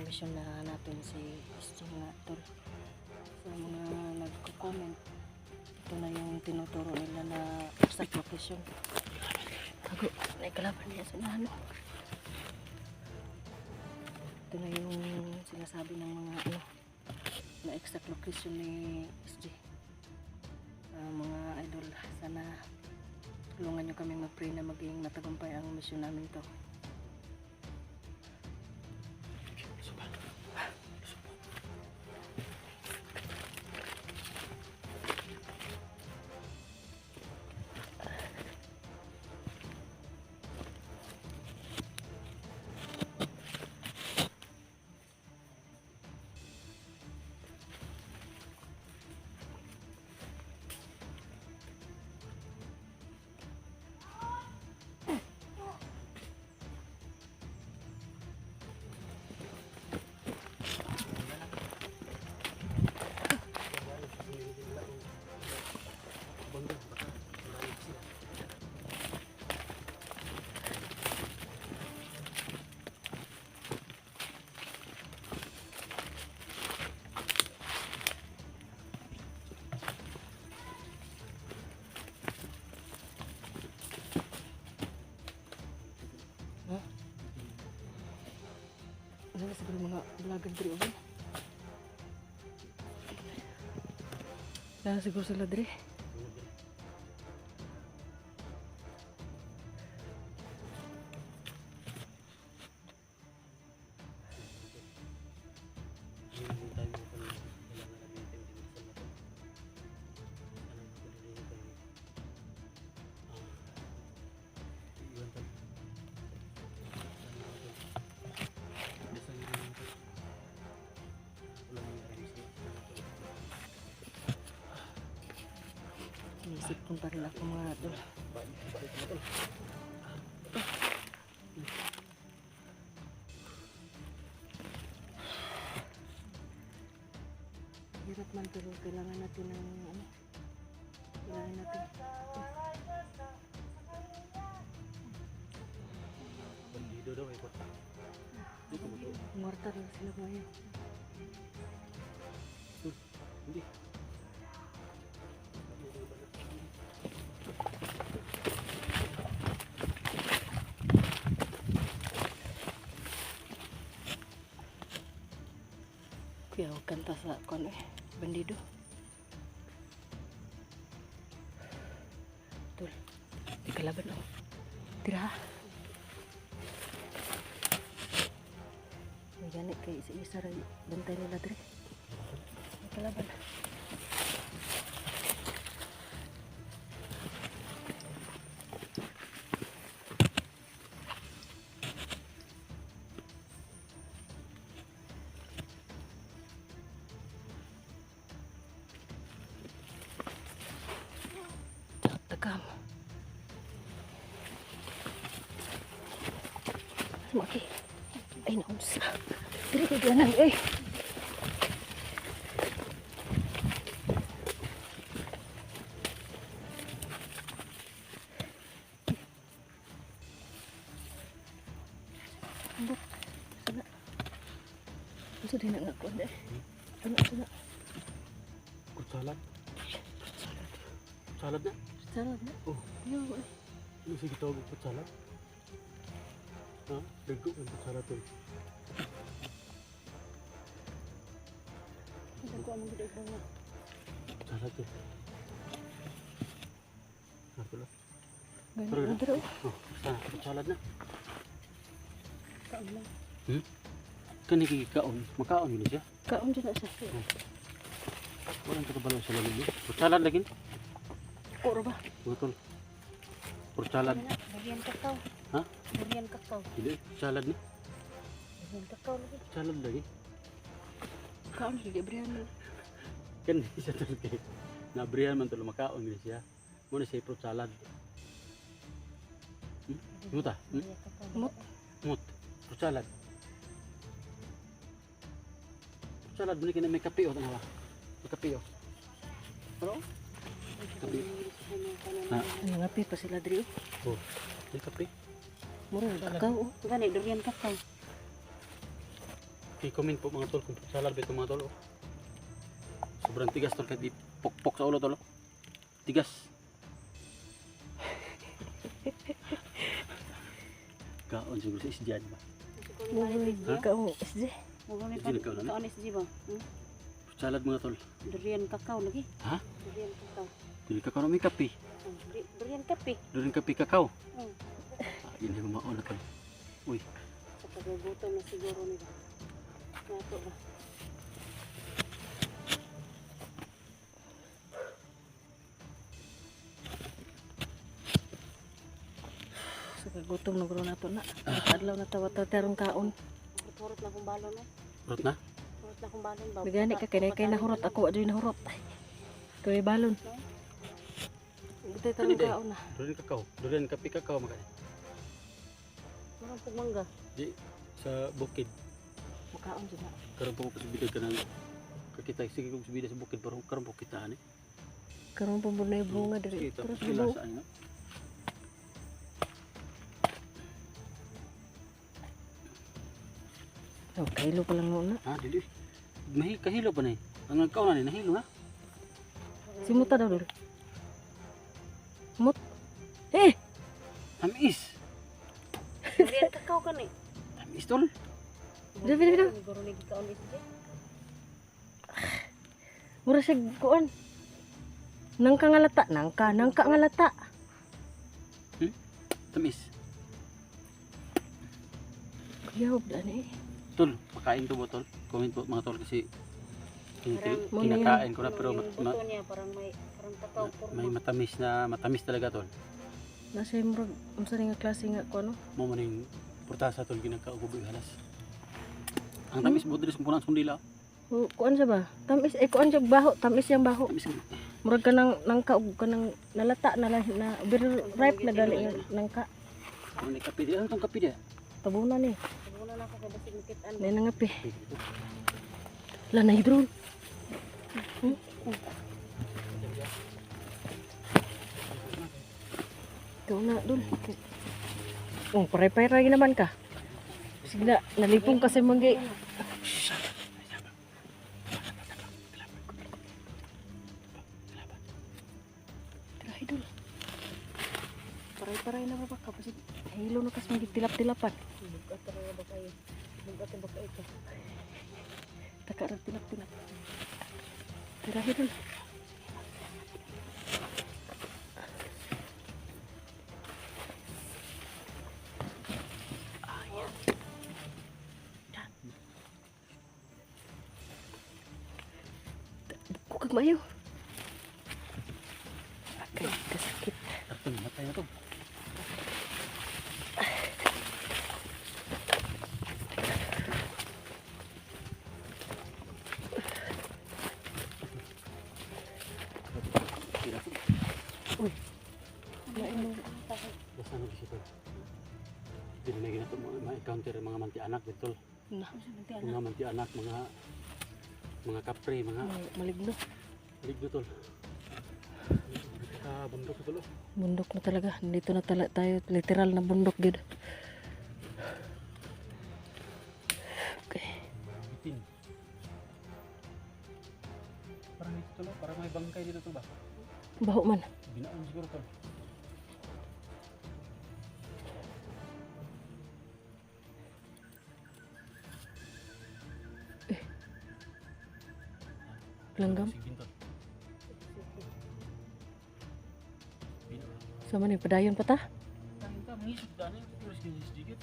mission na natin si Christine nga tol. Sa mga nagko-comment, ito na yung tinuturo nila na exact location. Tago, may kalaban niya sa nano. Ito na yung sinasabi ng mga na exact location ni SJ. Mga idol, sana tulungan nyo kami mag-pray na maging matagumpay ang mission namin to. Ano siguro mga vlogger diri ba? Yan siguro sila diri. Inisip kong pa rin ako mga idol. Hirap man pero kailangan natin ng kailangan natin. Bandido daw ay kota. Dito mo to. Mortar lang sila ngayon. Hindi. Kaya huwag kanta sa bandido. Tol, di kalaban o. Tira. May ganit kay isa-isa rin bantay nila dre. May kalaban. Tagam. Maki. Ay, naunsa. Dili ka ganan, eh. Ambok. Sana. Masa din na ngakon, eh. Sana. Salad. Salad na? Salad na. Oh. Yo, eh. Ano sige tawag ko salad? Ha? Dago ang salad to. Ako ang gudeg na. Salad to. Ako lang. Ganun na dro. Oh, salad na. Kaon lang. Kani kaon, makaon yun siya. Kaon dyan na siya. Walang kakabalaw sa lamig niya. Salad lagi. Kuro ba? Betul. Salad. Bagian kakao. Ha? Bagian kakao. Hindi, salad ni. Bagian kakao lagi. Salad lagi. Kaon hindi brian. Kan siya talaga. Nabrihan man tulo makaon ni siya. Muna siya fruit salad. Muta? Mut. Mut. Fruit salad. Fruit salad beli kena may kape o tanawa. May kape o. Pero kape. Nangapi pa sila diri. Oh, may kape. Mura kakao. Gani durian kakao. I-comment po mga tol kung salad ba ito mga tol. Oh. Sobrang tigas tol kahit ipokpok sa ulo tol. Oh. Tigas. Kaon siguro sa isdyan ba? Ikaw, SJ. Hindi nagkaon na. Kaon SG ba? Salad mga tol. Durian kakao lagi. Ha? Durian kakao. Dili ka karon may kape. Durian kape. Dili kape kakao. Hmm. Hindi ko maon na tol. Uy, Sa paggutom na siguro nila. Nato ba? Sa kagutom na guro nato na. Adlaw na tawat tarong kaon. Hurot na kong balon eh. urot na? Hurot na kong balon ba? Bigani ka kay nahurot ako adyo nahurot. Kay balon. Butay tarong kaon na. Durian kakao. Durian kape kakao magani. Marang pong mangga. Di sa bukid. Mukaon jud na. Karon po ko sa bidad ka ng kakita. Sige kong sa bidad sa bukid. Pero karon po kita ni. Karon pa bunay bunga diri. Kita Terus po bulo. sila no? Oh, kailo pa lang noon na. Ha, dili. Kahilo pa na eh. Ang nagkaon na ni nahilo ha. Simuta daw dul. Mut. Eh, Tamis. Durian kakao kan eh. Tamis tol. Dili, dili, dili. Siguro ni kaon SG. mura siya kuan. Nangka nga lata, nangka nga lata. Tamis. Yaw dani. Tol, makain to ba tol? Comment po mga tol kasi Parang- kinakain ko na pero Yung buto niya parang may parang kakao may purma. matamis talaga tol. Nasa murag unsa ni nga klase nga kuno? Mo man yung purtasa tol ginakaugoy halas. Ang tamis mo diri sa kumpunan sa kundila. Kuan siya ba? Tamis kuan siya baho, tamis yang baho. Tamis. Murag ka nang nangka ug ka nang nalata na very ripe na gali nga nangka. Ano ni kape di? Ano tong kape di? Tabunan ni. Siguro na ako kay basig makitaan. Nay nangapi. La na hidron. Ikaw na dul. Oh, paray-paray naman ka. Sige na, nalipong kasi manggi. Tirahi dul. Paray-paray na ba ka? Kasi hilo na kasi manggi tilap-tilapan. Bugat talaga ba kayo? Bugat ba kayo? Takarang tilap-tilap. Tirahi dul. Bukag mayo. Akay, kasakit. Tarto matay na to. Uy. Lain mo. Basta ano kasi tol. Dili na ginato ma-encounter mga manti-anak dito. Na, Mga manti-anak, mga kapre, mga maligno. ligdo tol. Bundok tol. Bundok na talaga. Dito na tayo. Literal na bundok gid. Okay. Bitin. Parang dito tol, parang may bangkay dito tol ba? Baho man. Binaon siguro tol. Langgam. Sige tol. Binaon. Sama ni padayon pa ta. Kain ka, mangisog daan yun. Tulis ka sedikit.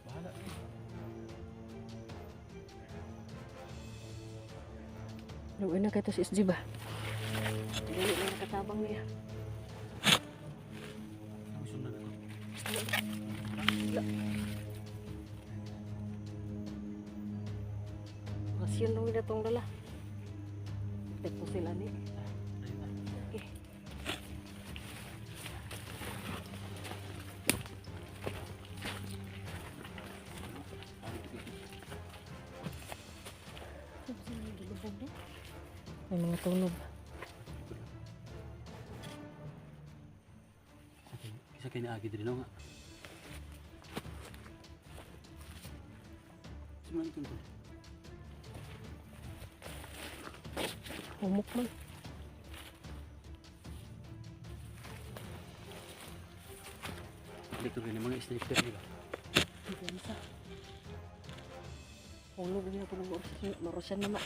Bahala. Luwi na kayo to si SG ba? Dili na nakatabang niya. Gusto na ako. Kasyon nung na tong dala. Ito sila ni. Okay. May mga tunog. Isa kayo naagi din nga. mo lang ito. Humok man. Dito rin yung mga sniper nila. Hindi sa. Hulog niya po ng marusyan naman.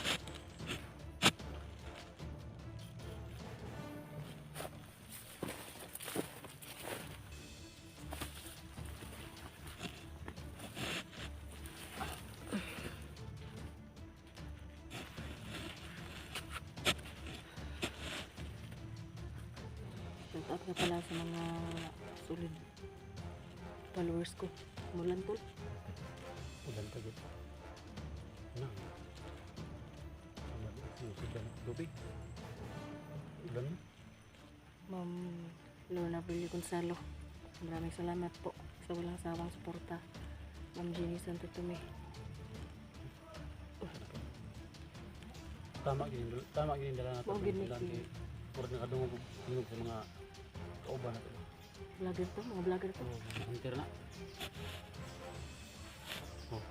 Shout out na pala sa mga solid followers ko. Mulan tol. Ulan ka dito. Ano? Sudan ng tubig. Ulan na. Ma'am Lorna Brillo Gonzalo. Maraming salamat po sa walang sawang suporta. Ma'am Jenny Santo Tome. Tama gini dala natin. Oo, gini. Puro nakadungog sa mga kauban natin. Vlogger to, mga vlogger to. Hunter na. Oh.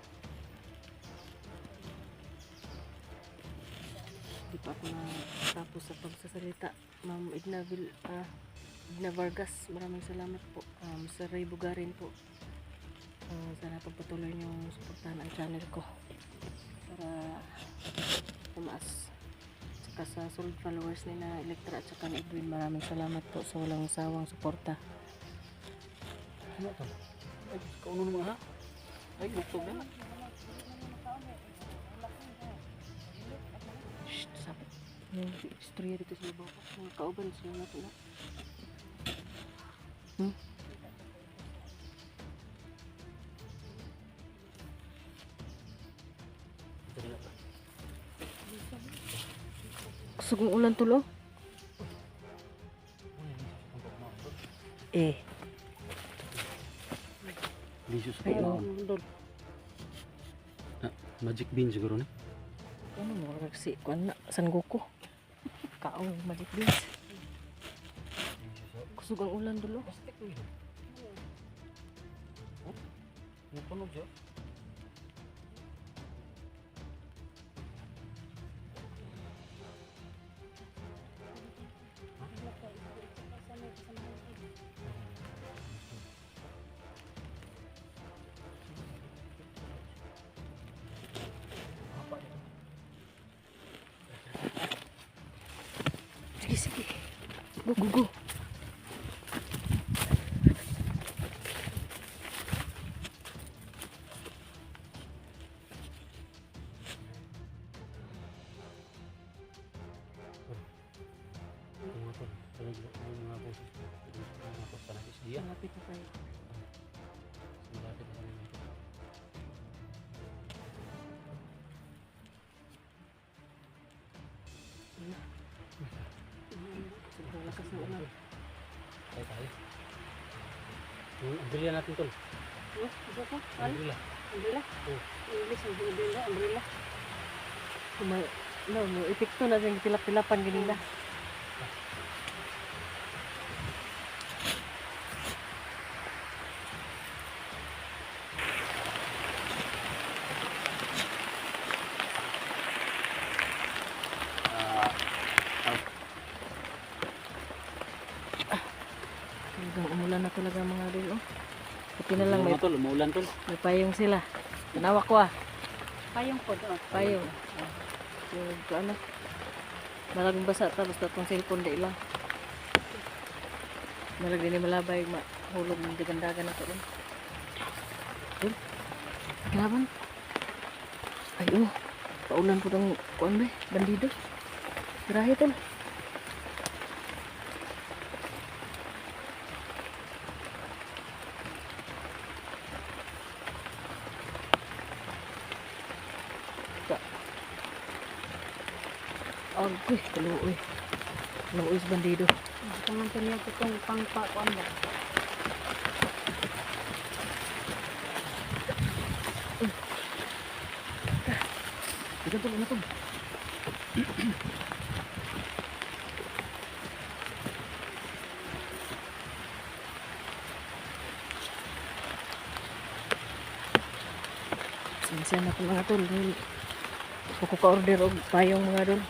Di pa ako na tapos sa pagsasalita. Ma'am Edna Vargas, maraming salamat po. Sir Ray Bugarin po. Sana pagpatuloy niyo suportahan ang channel ko para tumaas. Saka sa solid followers ni na Electra at saka ni Edwin, maraming salamat po sa walang sawang suporta. Ano to? Ay, kauno naman ha? Ay, buktog na. Shhh, sabi. Yung istorya dito sa ibaw ko. Mga kauban sila nato na. Ito nila to. Kusog ng ulan tulo. Eh. Liso sa Ay, pagkaon. dol. Magic bean siguro na. Ano mo si kuan na San Goku. Kaong magic beans. Kusog ang ulan dulo. Napunog siya. Sige, sige. Go, go, go. Mga boses. Mga boses na isdiya. Malapit na tayo. Malapit na kami nito. Sobrang lakas ng ulan. Tayo. Yung umbrella natin tol. Ito ko? Umbrella. Umbrella? Oh. English ang umbrella, umbrella. No, mo epekto na siyang tilap-tilapan ganina. Talagang umulan na talaga mga rin, oh. Buti na lang may tol, umuulan tol. payong sila. Tanawa ko ah. Payong po doon. Payong. Yung ano. Malagang basa tapos tatong cellphone di lang. Malag din malabay mahulog ng digandagan na to rin. Yun. Kalaban. Ay oh. Paulan po ng kuan ba? Bandido. Grahe tol. Agoy, kaluoy. Kaluoy sa bandido. Ito man ito niya itong pangpakuan ba? Ito tol, ano tol? pasensya na po mga tol. Ako ka-order og payong mga dol.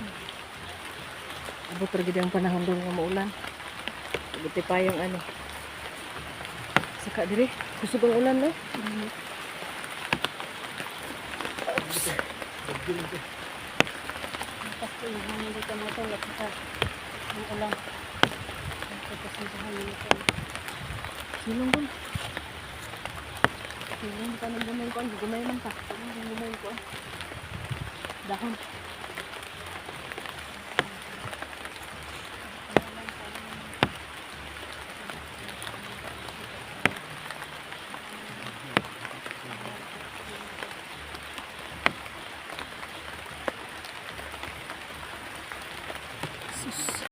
Abot ra gid ang panahon dol nga maulan. Buti payong ano. Saka diri, kusog ang ulan no. Tapos yung hindi ka matulog sa ang ulan. Pagkasinsahan nila ko. Silong dol. Hindi ka nang gumay ko. Hindi gumay man ka. Hindi gumay ko. Dahon.